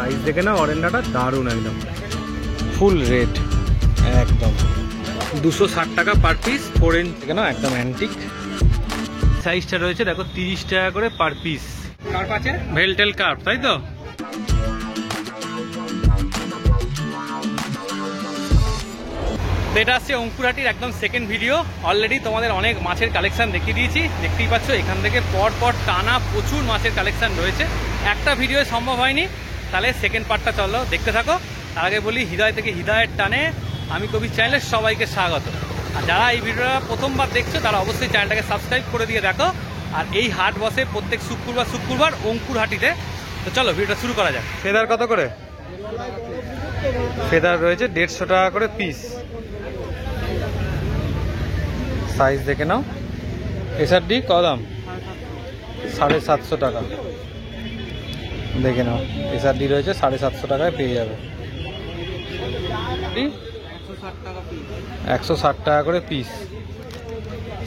Size দেখে না অরেন্ডাটা দারুণ একদম ফুল রেড একদম 260 টাকা পার পিস 4 ইঞ্চ দেখে না একদম অ্যান্টিক সাইজটা রয়েছে দেখো 30 টাকা করে পার পিস কার্প আছে ভেলটেল কার্প তাই তো এটা আসছে অঙ্কুরহাটির একদম সেকেন্ড ভিডিও অলরেডি তোমাদের অনেক মাছের কালেকশন দেখিয়ে দিয়েছি দেখতেই পাচ্ছ এখান থেকে পর টানা প্রচুর মাছের কালেকশন রয়েছে একটা ভিডিও সম্ভব হয়নি তাহলে সেকেন্ড পার্টটা চলো দেখতে থাকো তার আগে বলি হৃদয় থেকে হৃদয়ের টানে আমি কবি চ্যানেলে সবাইকে স্বাগত আর যারা এই ভিডিওটা প্রথমবার দেখছো তারা অবশ্যই চ্যানেলটাকে সাবস্ক্রাইব করে দিয়ে দেখো আর এই হাট বসে প্রত্যেক শুক্রবার অঙ্কুরহাটিতে তো চলো ভিডিওটা শুরু করা যাক ফেদার কত করে ফেদার রয়েছে 150 টাকা করে পিস সাইজ দেখে নাও এসআরডি কত দাম 750 টাকা দেখে নাও এসআরডি রয়েছে 750 টাকায় পেয়ে যাবে 160 টাকা করে পিস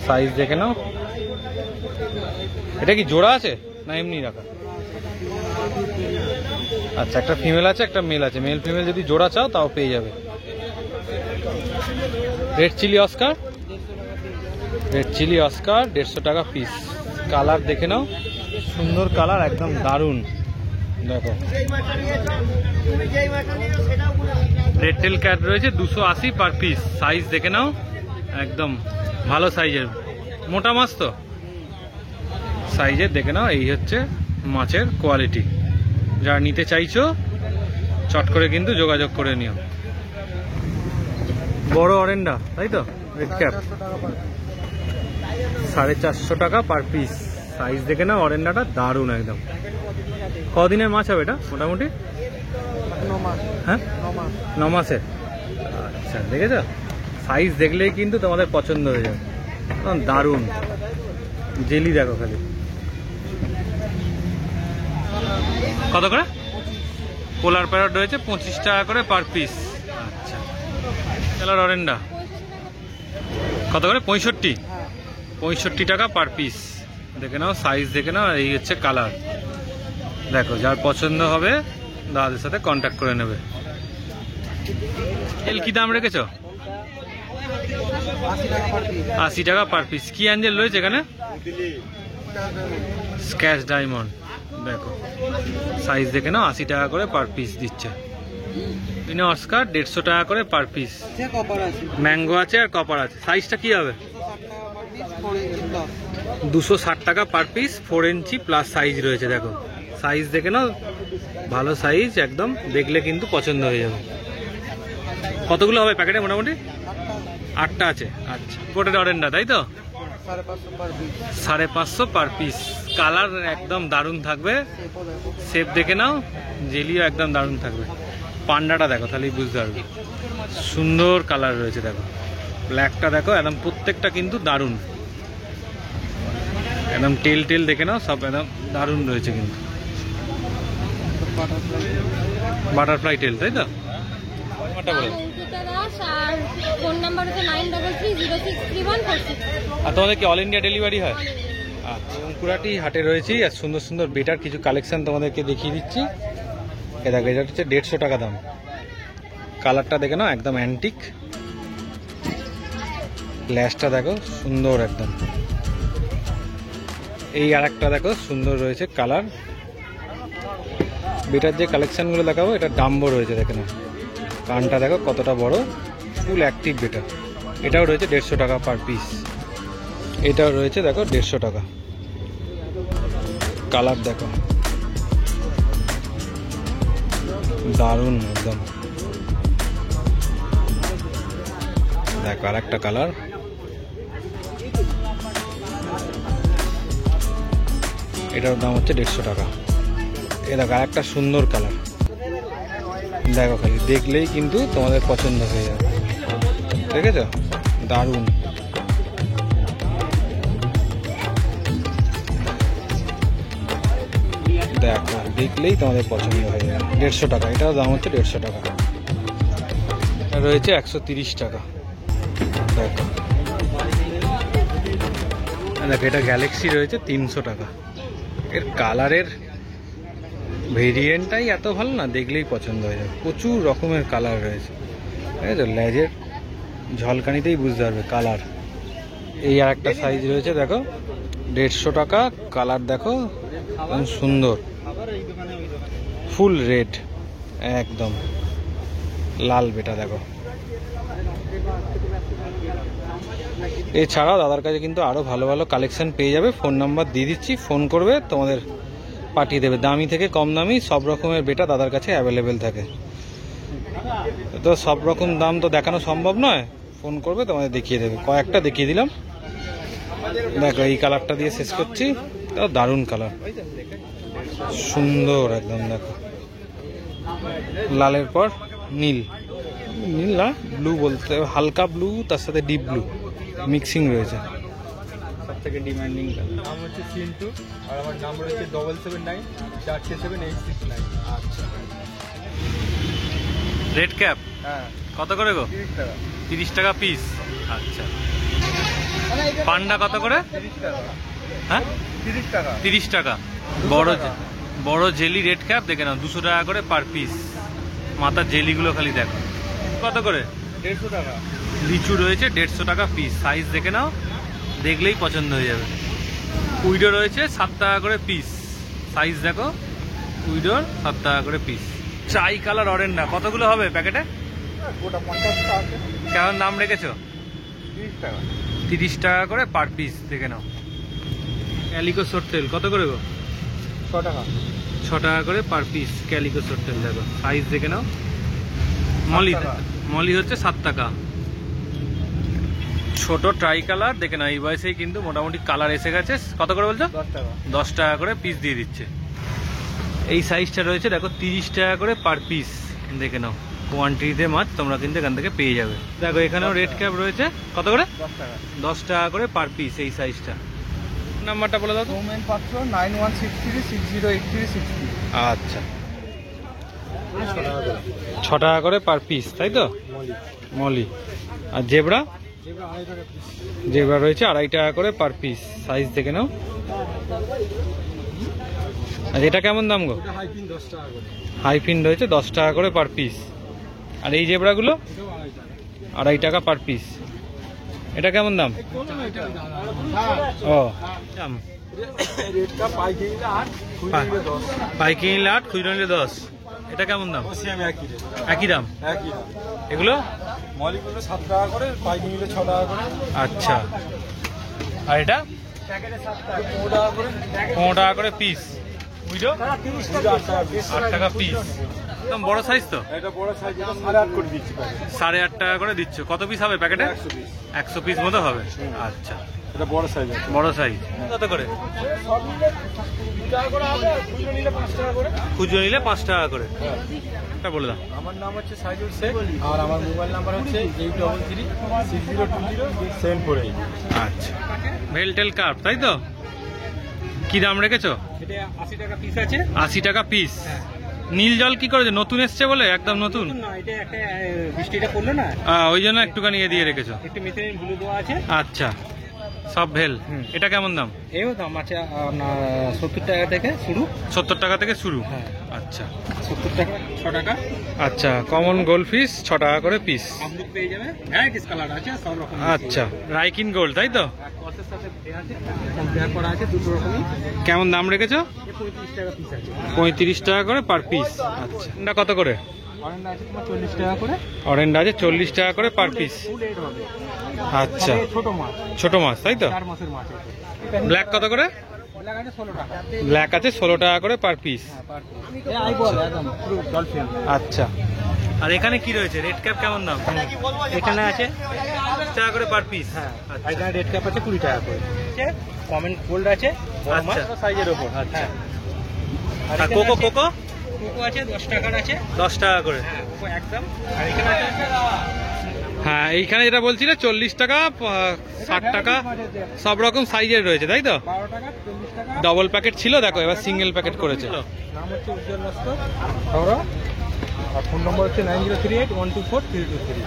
সাইজ দেখে নাও এটা কি জোড়া আছে না এমনি রাখা আচ্ছা একটা ফিমেল আছে একটা মেল আছে মেল ফিমেল যদি জোড়া চাও তাও পেয়ে যাবে রেড চিলি অস্কার 150 টাকা পিস কালার দেখে নাও সুন্দর কালার একদম দারুণ দেখো রেড টেল ক্যাট রয়েছে 280 পার পিস সাইজ দেখে নাও একদম ভালো সাইজের মোটা মাছ তো সাইজের দেখে নাও এই হচ্ছে মাছের কোয়ালিটি যারা নিতে চাইছো চট করে কিন্তু যোগাযোগ করে নিও বড় অরেন্ডা তাই তো রেড ক্যাপ 450 টাকা পার পিস সাইজ দেখে না অরেন্ডাটা দারুণ একদম কদিনের মাছ হবে এটা মোটামুটি 9 মাস হ্যাঁ 9 মাসের আচ্ছা দেখেছো সাইজ দেখলেই কিন্তু তোমাদের পছন্দ হয়ে যাবে দারুণ জেলি দেখো খালি কত করে পোলার প্যারট রয়েছে 25 টাকা করে পার পিস আচ্ছা কালার অরেন্ডা কত করে 65 টাকা পার পিস দেখে নাও সাইজ দেখে নাও এই হচ্ছে কালার দেখো যার পছন্দ হবে দাদাদের সাথে কন্ট্যাক্ট করে নেবে এল কি দাম রেখেছো 80 টাকা পার পিস কি অ্যাঞ্জেল রয়েছে এখানে স্ক্যাচ ডায়মন্ড দেখো সাইজ দেখে নাও 80 টাকা করে পার পিস দিচ্ছে ইনো অস্কার 150 টাকা করে পার পিস ম্যাঙ্গো আছে আর কপার আছে সাইজটা কি হবে 260 টাকা পার পিস 4 ইঞ্চি প্লাস সাইজ রয়েছে দেখো সাইজ দেখে নাও ভালো সাইজ একদম দেখলে কিন্তু পছন্দ হয়ে যাবে কতগুলো হবে প্যাকেটে মোটামুটি 8টা আছে আচ্ছা কোটেড অরেন্ডা তাই তো 550 পার পিস কালার একদম দারুণ থাকবে শেপ দেখে নাও জেলিও একদম দারুণ থাকবে পান্ডাটা দেখো তাহলেই বুঝতে পারবে সুন্দর কালার রয়েছে দেখো ব্ল্যাকটা দেখো একদম প্রত্যেকটা কিন্তু দারুণ একদম টেল দেখে নাও সব একদম দারুণ রয়েছে কিন্তু বাটারফ্লাই টেল তাই তো আর তোমাদের কি অল ইন্ডিয়া ডেলিভারি হয় আচ্ছা অঙ্কুরহাটি হাটে রয়েছি আর সুন্দর সুন্দর বেটার কিছু কালেকশন তোমাদেরকে দেখিয়ে দিচ্ছি এ দেখো এটা হচ্ছে 150 টাকা দাম কালারটা দেখে নাও একদম অ্যান্টিক ল্যাশটা দেখো সুন্দর একদম এই আর একটা দেখো সুন্দর রয়েছে কালার বেটার যে কালেকশনগুলো দেখাবো এটা ডাম্বো রয়েছে দেখে নাও কানটা দেখো কতটা বড় ফুল অ্যাক্টিভ বেটার এটাও রয়েছে 150 টাকা পার পিস এটাও রয়েছে দেখো 150 টাকা কালার দেখো দারুণ একদম দেখো আর একটা কালার এটার দাম হচ্ছে 150 টাকা এ দেখো আর একটা সুন্দর কালার দেখো খালি দেখলেই কিন্তু তোমাদের পছন্দ হয়ে যাবে দেখেছো দারুণ দেখো দেখলেই তোমাদের পছন্দ হয়ে যাবে 150 টাকা এটাও দাম হচ্ছে 150 টাকা রয়েছে 130 টাকা দেখো দেখো এটা গ্যালাক্সি রয়েছে 300 টাকা এর কালারের ভেরিয়েন্টটাই এত ভালো না, দেখলেই পছন্দ হয়ে যাবে। প্রচুর রকমের কালার রয়েছে, ঠিক আছে। লেজের ঝলকানিতেই বুঝতে পারবে কালার। এই আর একটা সাইজ রয়েছে, দেখো 150 টাকা। কালার দেখো সুন্দর, ফুল রেড, একদম লাল বেটা দেখো। এছাড়াও দাদার কাছে কিন্তু আরও ভালো ভালো কালেকশন পেয়ে যাবে। ফোন নাম্বার দিয়ে দিচ্ছি, ফোন করবে, তোমাদের পাঠিয়ে দেবে। দামি থেকে কম দামি সব রকমের বেটা দাদার কাছে অ্যাভেলেবেল থাকে। তো সব রকম দাম তো দেখানো সম্ভব নয়, ফোন করবে তোমাদের দেখিয়ে দেবে। কয়েকটা দেখিয়ে দিলাম, দেখো এই কালারটা দিয়ে শেষ করছি। দারুণ কালার, সুন্দর একদম। দেখো লালের পর নীল, নীল না ব্লু বলতে, হালকা ব্লু তার সাথে ডিপ ব্লু মিক্সিং রয়েছে। সব থেকে ডিমান্ডিং নাম হচ্ছে চিন্টু, আর আমার নাম্বার হচ্ছে 7794678669। আচ্ছা, রেড ক্যাপ হ্যাঁ কত করে গো? 30 টাকা। 30 টাকা পিস। আচ্ছা, পান্ডা কত করে? 30 টাকা। হ্যাঁ 30 টাকা। 30 টাকা। বড় জেলি রেড ক্যাপ দেখে নাও, 200 টাকা করে পার পিস। মাথার জেলিগুলো খালি দেখো কত করে? 150 টাকা। লিচু রয়েছে 150 টাকা পিস। সাইজ দেখে নাও, দেখলেই পছন্দ হয়ে যাবে। উইডো রয়েছে 7 টাকা করে পিস। সাইজ দেখো, উইডোর 7 টাকা করে পিস। চাই কালার অরেঞ্জ কতগুলো হবে প্যাকেটে? ওটা 50 টাকা। কেমন দাম রেখেছো? 30 টাকা। 30 টাকা করে পার পিস, দেখে নাও। ক্যালিকো সরতেল কত করে গো? 6 টাকা। 6 টাকা করে পার পিস ক্যালিকো সরতেল। দেখো সাইজ দেখে নাও। মলি হচ্ছে 7 টাকা। ছোট ট্রাই কালার দেখে নাও, এই বয়সেই কিন্তু মোটামুটি কালার এসে গেছে। কত করে বলছো? 10 টাকা। 10 টাকা করে পিস দিয়ে দিচ্ছে। এই সাইজটা রয়েছে দেখো 30 টাকা করে পার পিস। দেখে নাও, কোয়ান্টিটিতে মাছ তোমরা কিন্তু এখান থেকে পেয়ে যাবে। দেখো এখানেও রেড ক্যাপ রয়েছে, কত করে? 10 টাকা। 10 টাকা করে পার পিস এই সাইজটা। নাম্বারটা বলে দাও তো। ওমেন পাত্র 9163608360। আচ্ছা, 6 টাকা করে পার পিস, তাই তো? মলি। আর জেব্রা? জেব্রা রয়েছে 2.5 টাকা করে পার পিস। সাইজ দেখে নাও। আর এটা কেমন দাম গো? হাইপিন 10 টাকা করে। হাইফিন রয়েছে 10 টাকা করে পার পিস। আর এই জেব্রাগুলো? 2.5 টাকা পার পিস। এটা কেমন দাম? ও রেড কাপ পাইকারি 8, খুচরো 10। পাইকারি 8, খুচরো 10। এটা কেমন দাম? সেম একই রেট। একই দাম। একই দাম। এগুলো মলিগুলো 7 টাকা করে, পাইকারি নিলে 6 টাকা করে। আচ্ছা, আর এটা প্যাকেটে 7 টাকা, 15 টাকা করে। 15 টাকা করে পিস। উইডো 30 টাকা, 8 টাকা পিস। 8 টাকা পিস। একদম বড় সাইজ তো? এটা বড় সাইজ, এটা 8.5 করে দিচ্ছি প্যাকেট। 8.5 টাকা করে দিচ্ছ। কত পিস হবে প্যাকেটে? 100 পিস। 100 পিস মতো হবে। আচ্ছা, এটা বড় সাইজ আছে। বড় সাইজ কত করে? সব মিলে 2 টাকা করে হবে, খুচরো নিলে 5 টাকা করে। খুচরো নিলে 5 টাকা করে। এটা বলে দাও। আমার নাম হচ্ছে সাইদুল শেখ, আর আমার মোবাইল নাম্বার হচ্ছে 8336020748। আচ্ছা, ভেলটেল কার্প তাই তো? কি দাম রেখেছো? এটা 80 টাকা পিস আছে। 80 টাকা পিস। নীল জল কি করেছে? নতুন এসছে বলে একদম নতুন? না, এটা একটা বৃষ্টিটা পড়লো না, ওই জন্য একটুখানি দিয়ে রেখেছো। একটু মেথিলিন ব্লু দেওয়া আছে। আচ্ছা, সব ভেল। এটা কেমন দাম? এও দাম আছে আপনার 70 টাকা থেকে শুরু। 70 টাকা থেকে শুরু। হ্যাঁ। আচ্ছা 70 টাকা, 6 টাকা। আচ্ছা, কমন গোল্ড ফিশ 6 টাকা করে পিস। আমলুক পেয়ে যাবে, ভ্যারাইটিস কালার আছে সব রকম। আচ্ছা, রাইকিন গোল্ড তাই তো? কসের সাথে কম্পেয়ার করা আছে দুটো রকমই। কেমন দাম রেখেছো? 35 টাকা পিস আছে। 35 টাকা করে পার পিস। আচ্ছা, এটা কত করে? অরেঞ্জ আছে তোমার 40 টাকা করে। অরেঞ্জ আছে 40 টাকা করে পার পিস। ফুল রেড হবে। আচ্ছা, তবে ছোট মাছ, ছোট মাছ তাই তো? 4 মাসের মাছ আছে। ব্ল্যাক কত করে? ব্ল্যাক আছে 16 টাকা। ব্ল্যাক আছে 16 টাকা করে পার পিস। এই আইবল একদম পুরো ডলফিন। আচ্ছা, আর এখানে কি রয়েছে? রেড ক্যাপ কেমন দাম? এখানে আছে 20 টাকা করে পার পিস। হ্যাঁ, আর এখানে রেড কাপ আছে 20 টাকা করে। কমেন্ট গোল্ড আছে বড় মাছ আচ্ছা। সাইজের উপর। হ্যাঁ, আর কোকো কোকো কোকো আছে 10 টাকার আছে। 10 টাকা করে। হ্যাঁ, কোকো একদম। আর এখানে আছে হ্যাঁ, এইখানে যেটা বলছিলে 40 টাকা, 60 টাকা সব রকম সাইজের রয়েছে তাই তো? 12 টাকা, 40 টাকা। ডবল প্যাকেট ছিল, দেখো এবার সিঙ্গেল প্যাকেট করেছে। নাম হচ্ছে উজ্জ্বল লস্কর, হাওড়া। আর ফোন নম্বর হচ্ছে 9038124323।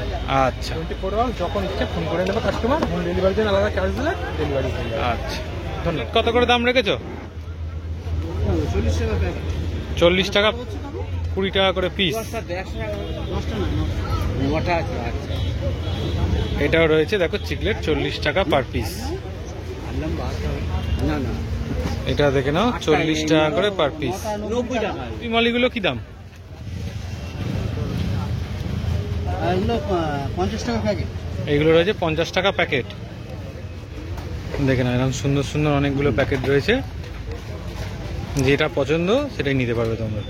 আচ্ছা 24 আওয়ার, যখন ইচ্ছে ফোন করে নেবে কাস্টমার। হোম ডেলিভারির জন্য আলাদা চার্জ দিলে ডেলিভারি হয়ে যাবে। আচ্ছা, ধন্যবাদ। কত করে দাম রেখেছো? 40 টাকা প্যাকেট। 40 টাকা 20 টাকা করে পিস। এটাও রয়েছে দেখো চিকলেট 40 টাকা পার পিস। এটা দেখে নাও 40 টাকা করে পার পিস। এই মালিগুলো কি দাম? 50 টাকা প্যাকেট। এইগুলো রয়েছে 50 টাকা প্যাকেট। দেখে নাও এরকম সুন্দর সুন্দর অনেকগুলো প্যাকেট রয়েছে, যেটা পছন্দ সেটাই নিতে পারবে তোমরা।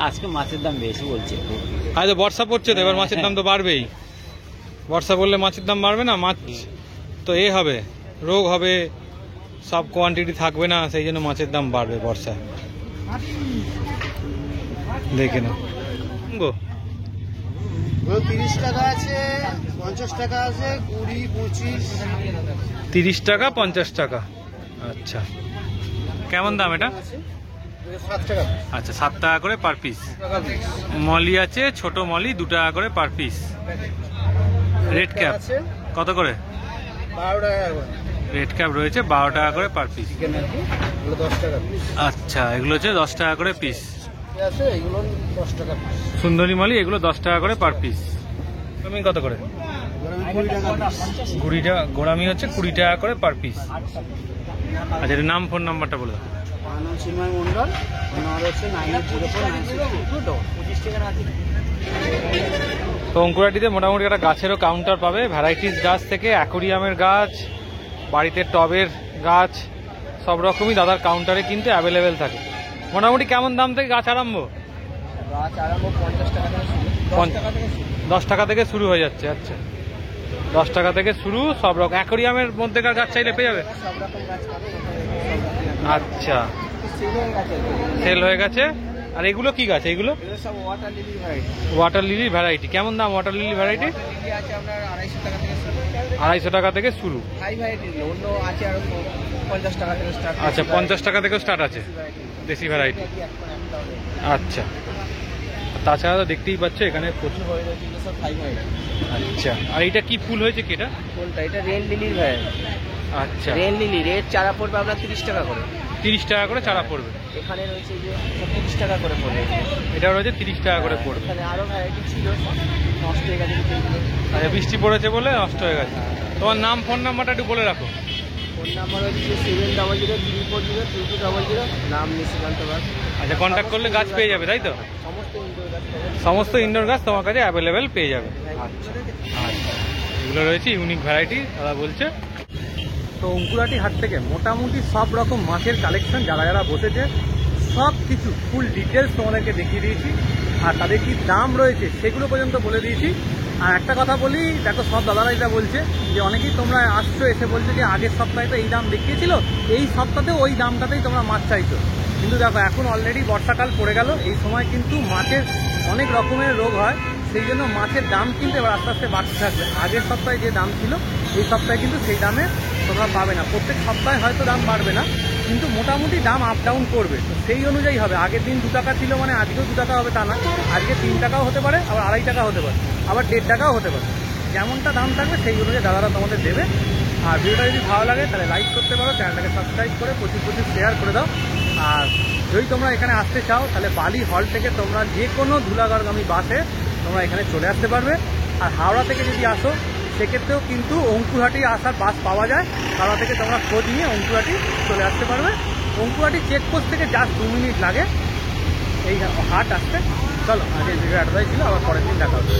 আজকে মাছের দাম বেশি বলছে। আজ বর্ষা পড়ছে তো, এবার মাছের দাম তো বাড়বেই। বর্ষা পড়লে মাছের দাম বাড়বে না, মাছ তো হবে, রোগ হবে, সব কোয়ান্টিটি থাকবে না, সেই জন্য মাছের দাম বাড়বে বর্ষায়। দেখে নাও 30 টাকা আছে, 50 টাকা আছে, 20, 25। 30 টাকা 50 টাকা। আচ্ছা, কেমন দাম এটা? 7 টাকা। আচ্ছা 7 টাকা করে পার পিস। মলি আছে, ছোট মলি 2 টাকা করে পার পিস। রেড ক্যাপ কত করে? 12 টাকা করে। রেড ক্যাপ রয়েছে 12 টাকা করে পার পিস। চিকেন আর কি, এগুলো 10 টাকা পিস আচ্ছা, এগুলো হচ্ছে 10 টাকা করে পিস। আছে, এগুলো 10 টাকা পিস। সুন্দরী মালি এগুলো 10 টাকা করে পার পিস। তুমি কত করে? 20 টাকা পিস। 20 টাকা। গোড়ামি হচ্ছে 20 টাকা করে পার পিস। আচ্ছা, এর নাম ফোন নাম্বারটা বলে দাও। আমার নাম চিন্ময় মন্ডল, আমার হচ্ছে 904962। 25 টাকা আছে। তো অঙ্কুরাটিতে মোটামুটি একটা গাছেরও কাউন্টার পাবে, ভ্যারাইটিস গাছ থেকে অ্যাকোরিয়ামের গাছ, বাড়িতে টবের গাছ, সব রকমই দাদার কাউন্টারে কিন্তু অ্যাভেলেবেল থাকে। মোটামুটি কেমন দাম থেকে গাছ আরম্ভ? গাছ আরম্ভ 50 টাকা থেকে শুরু। 10 টাকা থেকে শুরু হয়ে যাচ্ছে। আচ্ছা, 10 টাকা থেকে শুরু, সব রকম অ্যাকোরিয়ামের মধ্যেকার গাছ চাইলে পেয়ে যাবে। সব রকম গাছ পাবে। আচ্ছা, সেল হয়ে গেছে। সেল হয়ে গেছে। আর এগুলো কি গাছ? এগুলো এগুলো সব ওয়াটার লিলি ভ্যারাইটি। ওয়াটার লিলির ভ্যারাইটি। কেমন দাম ওয়াটার লিলি ভ্যারাইটি? লিলি আছে আপনার 250 টাকা থেকে শুরু। 250 টাকা থেকে শুরু। হাই ভ্যারাইটি অন্য আছে আরো 50 টাকা থেকে স্টার্ট। আচ্ছা, 50 টাকা থেকে স্টার্ট আছে দেশি ভ্যারাইটি। আচ্ছা, তাছাড়া তো দেখতেই পাচ্ছ এখানে প্রচুর। হয়ে যাচ্ছে এগুলো সব হাই ভ্যারাইটি। আচ্ছা, আর এটা কি ফুল হয়েছে কি এটা? কোনটা? এটা রেন লিলির ভ্যারাইটি। আচ্ছা, রেন লিলি রেড চারা পড়বে আপনার 30 টাকা করে। 30 টাকা করে চারা পড়বে। এখানে রয়েছে যে 30 টাকা করে পড়বে। এটা রয়েছে 30 টাকা করে পড়বে। এখানে আরো ভ্যারাইটি ছিল, নষ্ট হয়ে গেছে কিছু। আচ্ছা, বৃষ্টি পড়েছে বলে নষ্ট হয়ে গেছে। তোমার নাম ফোন নাম্বারটা একটু বলে রাখো। ফোন নাম্বার হচ্ছে 7003402200। নাম নিশিকান্ত বাগ। আচ্ছা, কন্ট্যাক্ট করলে গাছ পেয়ে যাবে, তাই তো? সমস্ত ইনডোর গাছ পাবে। সমস্ত ইনডোর গাছ তোমার কাছে অ্যাভেলেবেল পেয়ে যাবে। আচ্ছা, আচ্ছা, এগুলো রয়েছে ইউনিক ভ্যারাইটি দাদা বলছে। তো অঙ্কুরাটি হাট থেকে মোটামুটি সব রকম মাছের কালেকশন যারা যারা বসেছে সব কিছু ফুল ডিটেলস তোমাদেরকে দেখিয়ে দিয়েছি, আর তাদের কি দাম রয়েছে সেগুলো পর্যন্ত বলে দিয়েছি। আর একটা কথা বলি, দেখো সব দাদারা এটা বলছে যে অনেকেই তোমরা আসছো এসে বলছে যে আগের সপ্তাহে তো এই দাম দেখিয়েছিল, এই সপ্তাহেও ওই দামটাতেই তোমরা মাছ চাইছো। কিন্তু দেখো এখন অলরেডি বর্ষাকাল পড়ে গেল, এই সময় কিন্তু মাছের অনেক রকমের রোগ হয়, সেই জন্য মাছের দাম কিন্তু এবার আস্তে আস্তে বাড়তে থাকবে। আগের সপ্তাহে যে দাম ছিল এই সপ্তাহে কিন্তু সেই দামে তোমরা পাবে না। প্রত্যেক সপ্তাহে হয়তো দাম বাড়বে না, কিন্তু মোটামুটি দাম আপ ডাউন করবে। তো সেই অনুযায়ী হবে। আগের দিন 2 টাকা ছিল মানে আজকেও 2 টাকা হবে তা না, আজকে 3 টাকাও হতে পারে, আবার 2.5 টাকা হতে পারে, আবার 1.5 টাকাও হতে পারে। যেমনটা দাম থাকবে সেই অনুযায়ী দাদারা তোমাদের দেবে। আর ভিডিওটা যদি ভালো লাগে তাহলে লাইক করতে পারো, চ্যানেলটাকে সাবস্ক্রাইব করে প্রচুর শেয়ার করে দাও। আর যদি তোমরা এখানে আসতে চাও তাহলে বালি হল থেকে তোমরা যে কোনো ধুলাগড়গামী বাসে তোমরা এখানে চলে আসতে পারবে। আর হাওড়া থেকে যদি আসো সেক্ষেত্রেও কিন্তু অঙ্কুরহাটি আসার বাস পাওয়া যায়। হাওড়া থেকে তোমরা খোঁজ নিয়ে অঙ্কুরহাটি চলে আসতে পারবে। অঙ্কুরহাটি চেকপোস্ট থেকে জাস্ট 2 মিনিট লাগে এই হাট আসতে। চলো, আজকে ভিডিও এতটাই ছিল, আবার পরের দিন দেখা হবে।